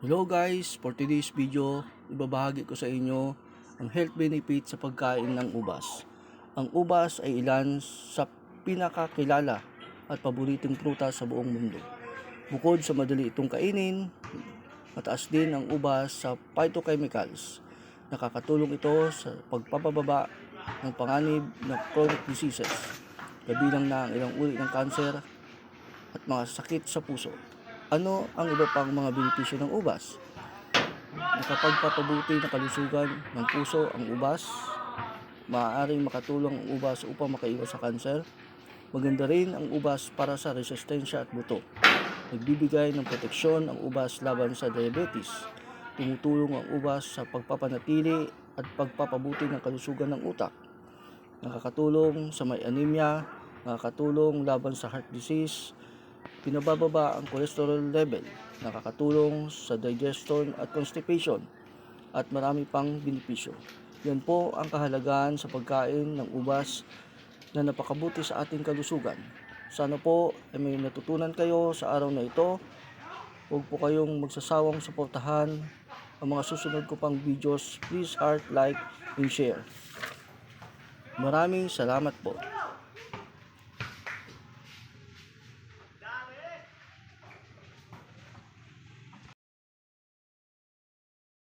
Hello guys, for today's video, ibabahagi ko sa inyo ang health benefit sa pagkain ng ubas. Ang ubas ay ilan sa pinakakilala at paboritong prutas sa buong mundo. Bukod sa madali itong kainin, mataas din ang ubas sa phytochemicals. Nakakatulong ito sa pagpapababa ng panganib ng chronic diseases, kabilang na ang ilang uri ng kanser at mga sakit sa puso. Ano ang iba pang mga benepisyo ng ubas? Nakapagpapabuti ng kalusugan ng puso ang ubas. Maaaring makatulong ang ubas upang makaiwas sa kanser. Maganda rin ang ubas para sa resistensya at buto. Nagbibigay ng proteksyon ang ubas laban sa diabetes. Tumutulong ang ubas sa pagpapanatili at pagpapabuti ng kalusugan ng utak. Nakakatulong sa may anemia, nakakatulong laban sa heart disease, pinabababa ang cholesterol level, nakakatulong sa digestion at constipation, at marami pang benepisyo. Yan po ang kahalagahan sa pagkain ng ubas na napakabuti sa ating kalusugan. Sana po ay may natutunan kayo sa araw na ito. Huwag po kayong magsasawang suportahan ang mga susunod ko pang videos. Please heart, like, and share. Maraming salamat po.